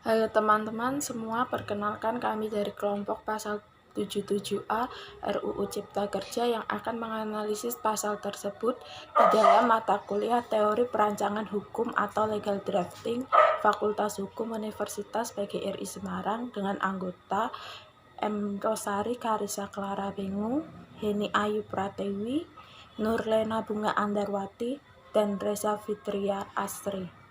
Halo teman-teman semua, perkenalkan kami dari kelompok pasal 77A RUU Cipta Kerja yang akan menganalisis pasal tersebut di dalam mata kuliah Teori Perancangan Hukum atau Legal Drafting Fakultas Hukum Universitas PGRI Semarang dengan anggota M. Rosari Karissa Clara Bengu, Heni Ayu Pratewi, Nurlena Bunga Andarwati, dan Reza Fitria Asri.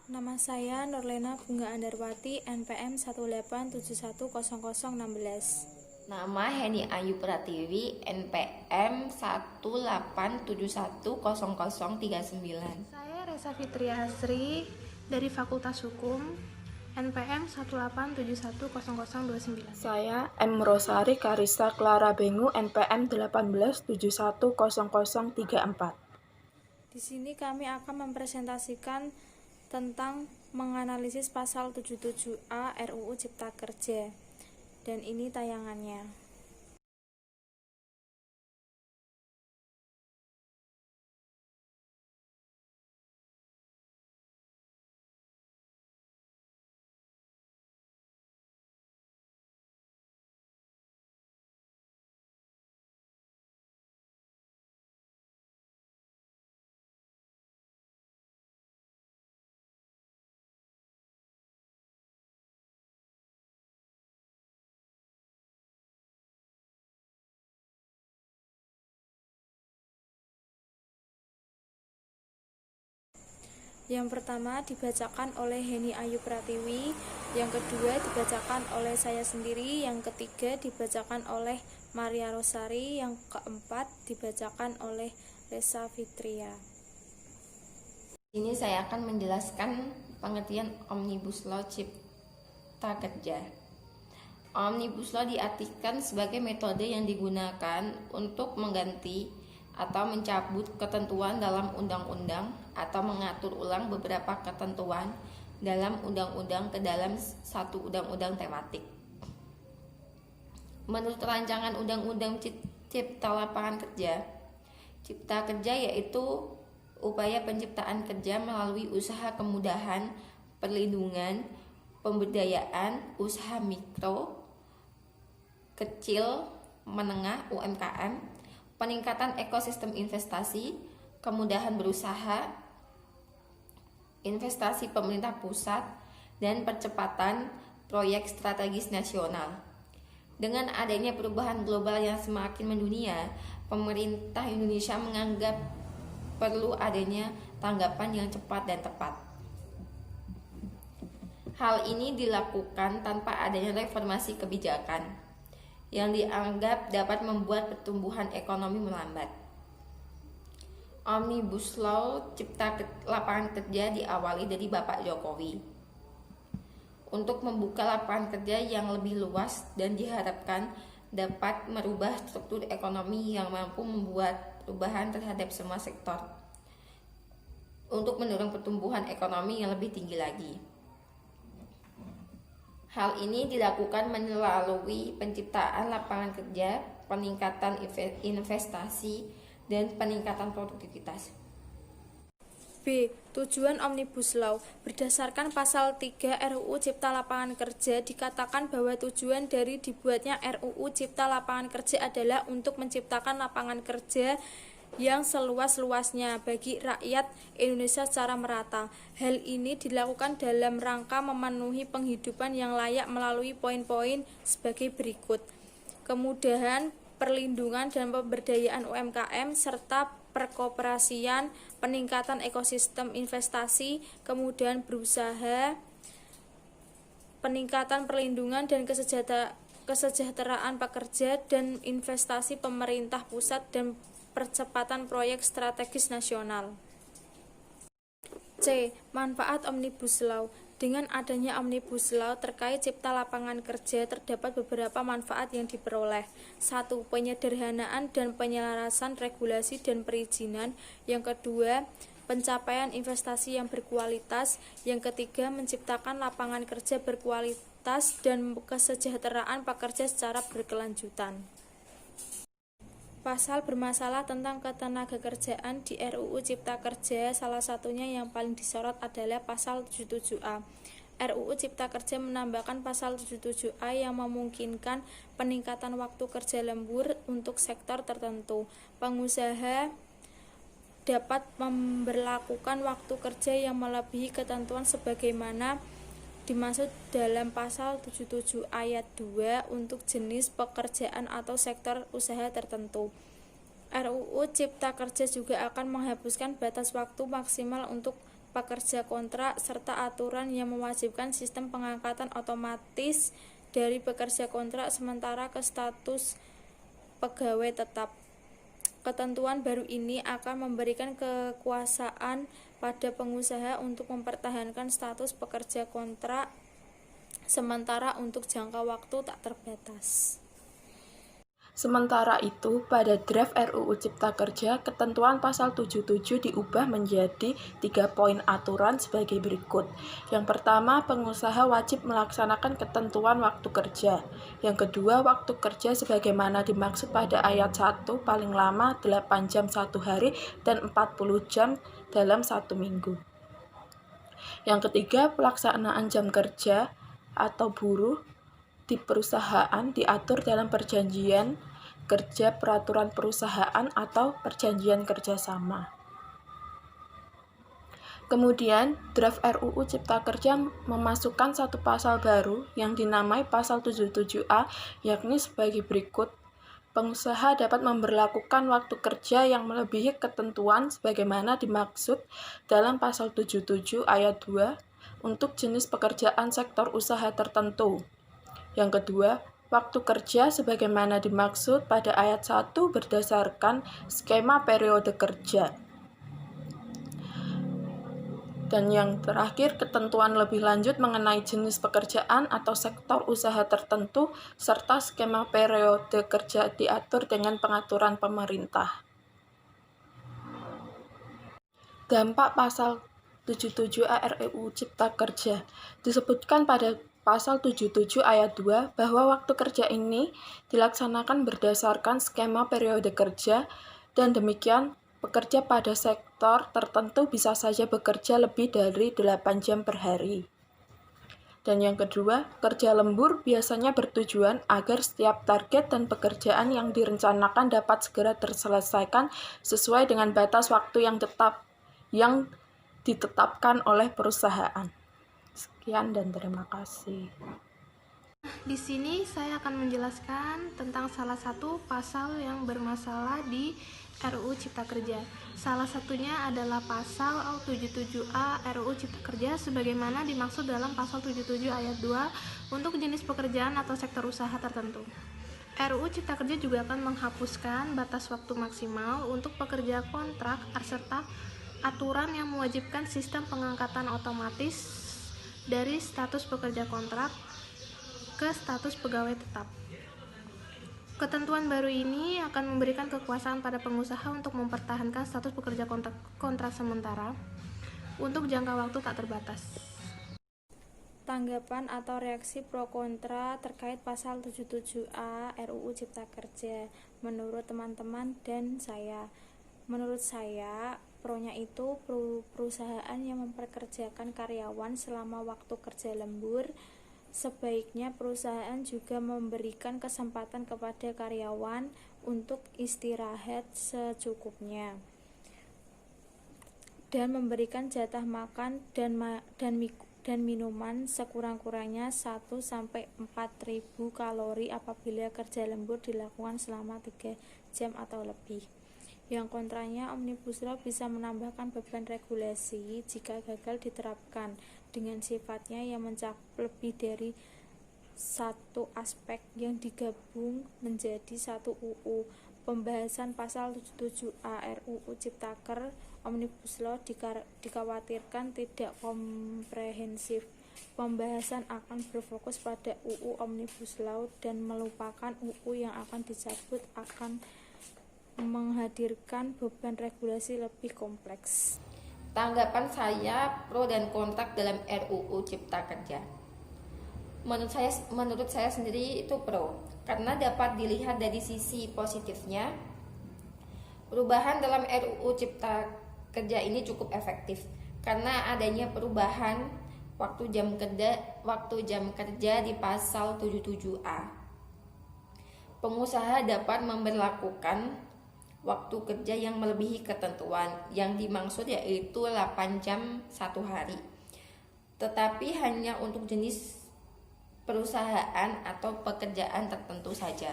Nama saya Nurlena Bunga Andarwati, NPM 187100016. Nama Heni Ayu Pratiwi, NPM 187100039. Saya Reza Fitria Asri dari Fakultas Hukum, NPM 187100029. Saya M. Rosari Karissa Clara Bengu, NPM 187100034. Di sini kami akan mempresentasikan tentang menganalisis pasal 77A RUU Cipta Kerja. Dan ini tayangannya. Yang pertama dibacakan oleh Heni Ayu Pratiwi, yang kedua dibacakan oleh saya sendiri, yang ketiga dibacakan oleh Maria Rosari, yang keempat dibacakan oleh Reza Fitria. Ini saya akan menjelaskan pengertian Omnibus Law Cipta Kerja. Omnibus Law diartikan sebagai metode yang digunakan untuk mengganti atau mencabut ketentuan dalam undang-undang atau mengatur ulang beberapa ketentuan dalam undang-undang ke dalam satu undang-undang tematik. Menurut rancangan Undang-Undang Cipta Lapangan Kerja, Cipta Kerja yaitu upaya penciptaan kerja melalui usaha kemudahan, perlindungan, pemberdayaan usaha mikro, kecil, menengah (UMKM), peningkatan ekosistem investasi, kemudahan berusaha, investasi pemerintah pusat, dan percepatan proyek strategis nasional. Dengan adanya perubahan global yang semakin mendunia, pemerintah Indonesia menganggap perlu adanya tanggapan yang cepat dan tepat. Hal ini dilakukan tanpa adanya reformasi kebijakan yang dianggap dapat membuat pertumbuhan ekonomi melambat. Omnibus Law Cipta Lapangan Kerja diawali dari Bapak Jokowi untuk membuka lapangan kerja yang lebih luas dan diharapkan dapat merubah struktur ekonomi yang mampu membuat perubahan terhadap semua sektor untuk mendorong pertumbuhan ekonomi yang lebih tinggi lagi. Hal ini dilakukan melalui penciptaan lapangan kerja, peningkatan investasi, dan peningkatan produktivitas. B. Tujuan Omnibus Law. Berdasarkan pasal 3 RUU Cipta Lapangan Kerja dikatakan bahwa tujuan dari dibuatnya RUU Cipta Lapangan Kerja adalah untuk menciptakan lapangan kerja yang seluas-luasnya bagi rakyat Indonesia secara merata. Hal ini dilakukan dalam rangka memenuhi penghidupan yang layak melalui poin-poin sebagai berikut: kemudahan, perlindungan dan pemberdayaan UMKM serta perkoperasian, peningkatan ekosistem investasi, kemudahan berusaha, peningkatan perlindungan dan kesejahteraan pekerja dan investasi pemerintah pusat dan percepatan proyek strategis nasional. C. Manfaat Omnibus Law. Dengan adanya Omnibus Law terkait cipta lapangan kerja terdapat beberapa manfaat yang diperoleh. 1. Penyederhanaan dan penyelarasan regulasi dan perizinan. Yang kedua, pencapaian investasi yang berkualitas. Yang ketiga, menciptakan lapangan kerja berkualitas dan kesejahteraan pekerja secara berkelanjutan. Pasal bermasalah tentang ketenagakerjaan di RUU Cipta Kerja, salah satunya yang paling disorot adalah pasal 77A. RUU Cipta Kerja menambahkan pasal 77A yang memungkinkan peningkatan waktu kerja lembur untuk sektor tertentu. Pengusaha dapat memberlakukan waktu kerja yang melebihi ketentuan sebagaimana dimaksud dalam pasal 77 ayat 2 untuk jenis pekerjaan atau sektor usaha tertentu. RUU Cipta Kerja juga akan menghapuskan batas waktu maksimal untuk pekerja kontrak serta aturan yang mewajibkan sistem pengangkatan otomatis dari pekerja kontrak sementara ke status pegawai tetap. Ketentuan baru ini akan memberikan kekuasaan pada pengusaha untuk mempertahankan status pekerja kontrak sementara untuk jangka waktu tak terbatas. Sementara itu, pada draft RUU Cipta Kerja, ketentuan pasal 77 diubah menjadi 3 poin aturan sebagai berikut. Yang pertama, pengusaha wajib melaksanakan ketentuan waktu kerja. Yang kedua, waktu kerja sebagaimana dimaksud pada ayat 1 paling lama 8 jam 1 hari dan 40 jam dalam 1 minggu. Yang ketiga, pelaksanaan jam kerja atau buruh di perusahaan diatur dalam perjanjian kerja peraturan perusahaan atau perjanjian kerjasama. Kemudian, draft RUU Cipta Kerja memasukkan satu pasal baru yang dinamai pasal 77A, yakni sebagai berikut. Pengusaha dapat memberlakukan waktu kerja yang melebihi ketentuan sebagaimana dimaksud dalam pasal 77 ayat 2 untuk jenis pekerjaan sektor usaha tertentu. Yang kedua, waktu kerja sebagaimana dimaksud pada ayat 1 berdasarkan skema periode kerja. Dan yang terakhir, ketentuan lebih lanjut mengenai jenis pekerjaan atau sektor usaha tertentu serta skema periode kerja diatur dengan pengaturan pemerintah. Dampak pasal 77A RUU Cipta Kerja disebutkan pada Pasal 77 ayat 2 bahwa waktu kerja ini dilaksanakan berdasarkan skema periode kerja dan demikian pekerja pada sektor tertentu bisa saja bekerja lebih dari 8 jam per hari. Dan yang kedua, kerja lembur biasanya bertujuan agar setiap target dan pekerjaan yang direncanakan dapat segera terselesaikan sesuai dengan batas waktu yang ditetapkan oleh perusahaan. Sekian dan terima kasih. Di sini saya akan menjelaskan tentang salah satu pasal yang bermasalah di RUU Cipta Kerja. Salah satunya adalah pasal 77A RUU Cipta Kerja sebagaimana dimaksud dalam pasal 77 ayat 2 untuk jenis pekerjaan atau sektor usaha tertentu. RUU Cipta Kerja juga akan menghapuskan batas waktu maksimal untuk pekerja kontrak serta aturan yang mewajibkan sistem pengangkatan otomatis dari status pekerja kontrak ke status pegawai tetap. Ketentuan baru ini akan memberikan kekuasaan pada pengusaha untuk mempertahankan status pekerja kontrak sementara untuk jangka waktu tak terbatas. Tanggapan atau reaksi pro kontra terkait pasal 77A RUU Cipta Kerja menurut teman-teman dan saya. Menurut saya, pro-nya itu perusahaan yang memperkerjakan karyawan selama waktu kerja lembur. Sebaiknya perusahaan juga memberikan kesempatan kepada karyawan untuk istirahat secukupnya dan memberikan jatah makan dan minuman sekurang-kurangnya 1-4.000 kalori apabila kerja lembur dilakukan selama 3 jam atau lebih. Yang kontranya, Omnibus Law bisa menambahkan beban regulasi jika gagal diterapkan dengan sifatnya yang mencakup lebih dari satu aspek yang digabung menjadi satu UU. Pembahasan pasal 77A RUU Ciptaker Omnibus Law dikhawatirkan tidak komprehensif. Pembahasan akan berfokus pada UU Omnibus Law dan melupakan UU yang akan dicabut akan menghadirkan beban regulasi lebih kompleks. Tanggapan saya pro dan kontra dalam RUU Cipta Kerja. Menurut saya sendiri itu pro, karena dapat dilihat dari sisi positifnya. Perubahan dalam RUU Cipta Kerja ini cukup efektif karena adanya perubahan waktu jam kerja di pasal 77A. Pengusaha dapat memberlakukan waktu kerja yang melebihi ketentuan yang dimaksud yaitu 8 jam 1 hari. Tetapi hanya untuk jenis perusahaan atau pekerjaan tertentu saja.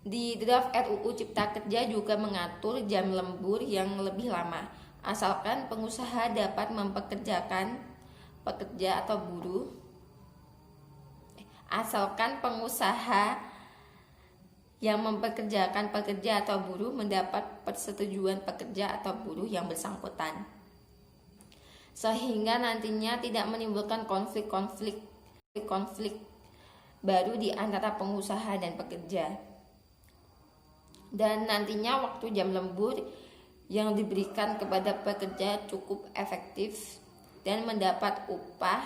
Di draft RUU Cipta Kerja juga mengatur jam lembur yang lebih lama, asalkan pengusaha dapat mempekerjakan pekerja atau buruh. Asalkan pengusaha yang mempekerjakan pekerja atau buruh mendapat persetujuan pekerja atau buruh yang bersangkutan, sehingga nantinya tidak menimbulkan konflik baru di antara pengusaha dan pekerja. Dan nantinya waktu jam lembur yang diberikan kepada pekerja cukup efektif dan mendapat upah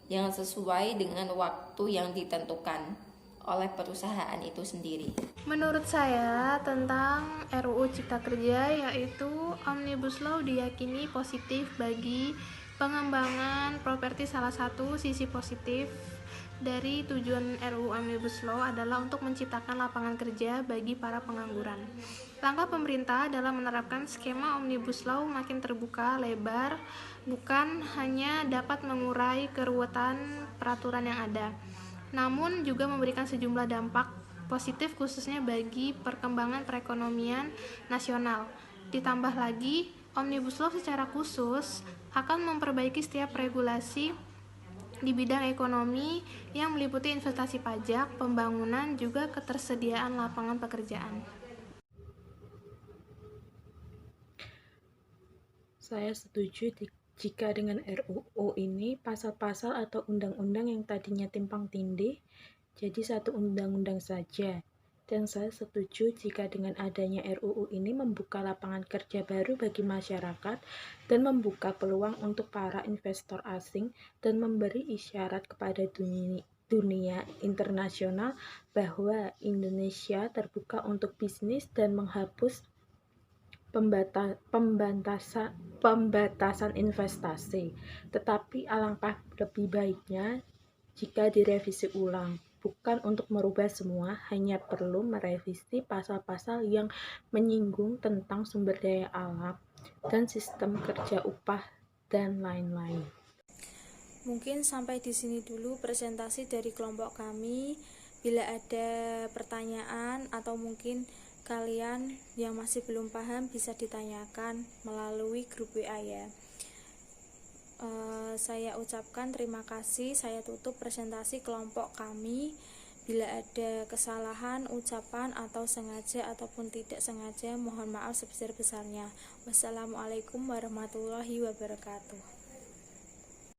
yang sesuai dengan waktu yang ditentukan oleh perusahaan itu sendiri. Menurut saya tentang RUU Cipta Kerja, yaitu Omnibus Law diyakini positif bagi pengembangan properti. Salah satu sisi positif dari tujuan RUU Omnibus Law adalah untuk menciptakan lapangan kerja bagi para pengangguran. Langkah pemerintah dalam menerapkan skema Omnibus Law makin terbuka lebar, bukan hanya dapat mengurai keruwetan peraturan yang ada, namun juga memberikan sejumlah dampak positif khususnya bagi perkembangan perekonomian nasional. Ditambah lagi, Omnibus Law secara khusus akan memperbaiki setiap regulasi di bidang ekonomi yang meliputi investasi pajak, pembangunan, juga ketersediaan lapangan pekerjaan. Saya setuju jika dengan RUU ini pasal-pasal atau undang-undang yang tadinya timpang tindih jadi satu undang-undang saja. Dan saya setuju jika dengan adanya RUU ini membuka lapangan kerja baru bagi masyarakat dan membuka peluang untuk para investor asing dan memberi isyarat kepada dunia internasional bahwa Indonesia terbuka untuk bisnis dan menghapus pembatasan investasi. Tetapi alangkah lebih baiknya jika direvisi ulang, bukan untuk merubah semua, hanya perlu merevisi pasal-pasal yang menyinggung tentang sumber daya alam dan sistem kerja upah dan lain-lain. Mungkin sampai di sini dulu presentasi dari kelompok kami. Bila ada pertanyaan atau mungkin kalian yang masih belum paham bisa ditanyakan melalui grup WA ya. Saya ucapkan terima kasih. Saya tutup presentasi kelompok kami. Bila ada kesalahan ucapan atau sengaja ataupun tidak sengaja, mohon maaf sebesar-besarnya. Wassalamualaikum warahmatullahi wabarakatuh.